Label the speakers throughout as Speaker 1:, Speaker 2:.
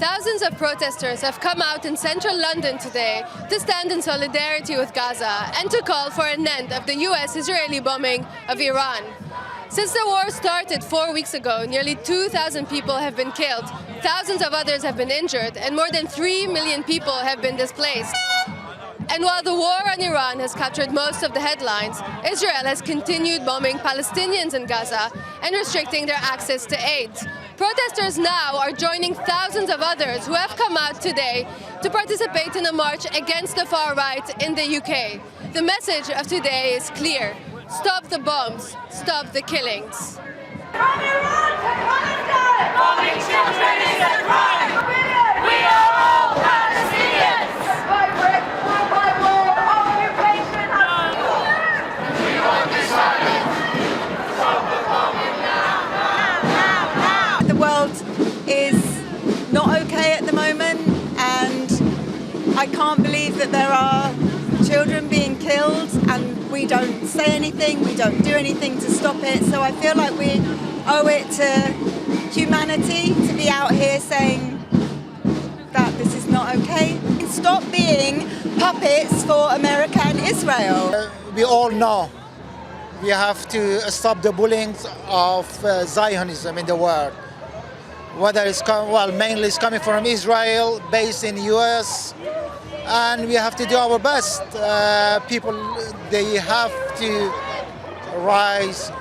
Speaker 1: Thousands of protesters have come out in central London today to stand in solidarity with Gaza and to call for an end of the US-Israeli bombing of Iran. Since the war started 4 weeks ago, nearly 2,000 people have been killed, thousands of others have been injured, and more than 3 million people have been displaced. And while the war on Iran has captured most of the headlines, Israel has continued bombing Palestinians in Gaza and restricting their access to aid. Protesters now are joining thousands of others who have come out today to participate in a march against the far right in the UK. The message of today is clear: stop the bombs, stop the killings.
Speaker 2: From Iran to Palestine! Bombing children is a crime! We are all Palestinians! By brick, war by war, occupation has We want this silence! Stop the bombing now! Now!
Speaker 3: The world is not okay at the moment, and I can't believe that there are children being killed and we don't say anything, we don't do anything to stop it. So I feel like we owe it to humanity to be out here saying that this is not okay. Stop being puppets for America and Israel.
Speaker 4: We all know we have to stop the bullying of Zionism in the world. Whether it's mainly it's coming from Israel, based in the US, and we have to do our best. People, they have to rise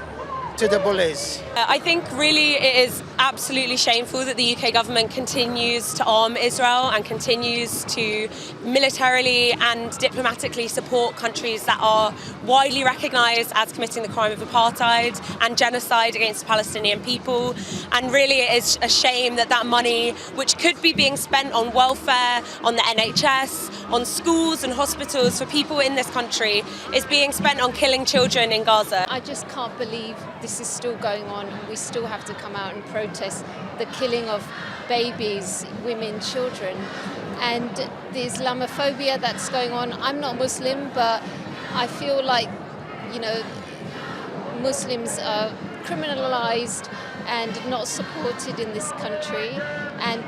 Speaker 4: to the bullies.
Speaker 5: I think really it is absolutely shameful that the UK government continues to arm Israel and continues to militarily and diplomatically support countries that are widely recognised as committing the crime of apartheid and genocide against the Palestinian people. And really it is a shame that that money, which could be being spent on welfare, on the NHS, on schools and hospitals for people in this country, is being spent on killing children in Gaza.
Speaker 6: I just can't believe this is still going on. We still have to come out and protest the killing of babies, women, children, and the Islamophobia that's going on. I'm not Muslim, but I feel like, Muslims are criminalized and not supported in this country, and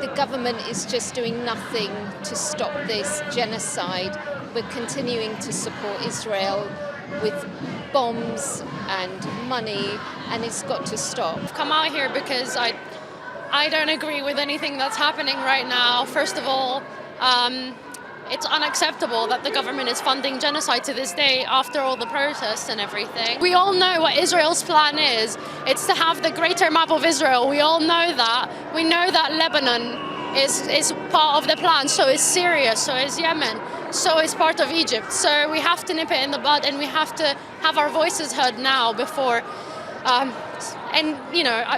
Speaker 6: the government is just doing nothing to stop this genocide. We're continuing to support Israel with bombs and money, and it's got to stop.
Speaker 7: I've come out here because I don't agree with anything that's happening right now. First of all, it's unacceptable that the government is funding genocide to this day after all the protests and everything. We all know what Israel's plan is. It's to have the greater map of Israel. We all know that. We know that Lebanon is part of the plan, so is Syria, so is Yemen, so is part of Egypt. So we have to nip it in the bud, and we have to have our voices heard now before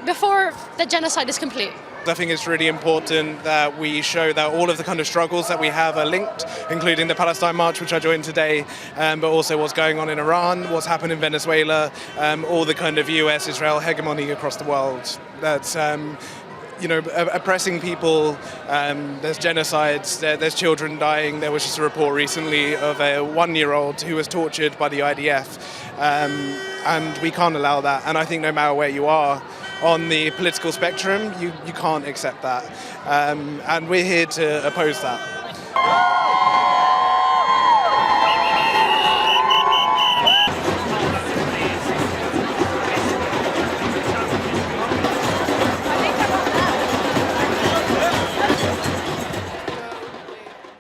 Speaker 7: before the genocide is complete.
Speaker 8: I think it's really important that we show that all of the kind of struggles that we have are linked, including the Palestine March, which I joined today, but also what's going on in Iran, what's happened in Venezuela, all the kind of US-Israel hegemony across the world. That's oppressing people, there's genocides, there's children dying. There was just a report recently of a 1-year-old who was tortured by the IDF, and we can't allow that. And I think no matter where you are on the political spectrum, you can't accept that. And we're here to oppose that.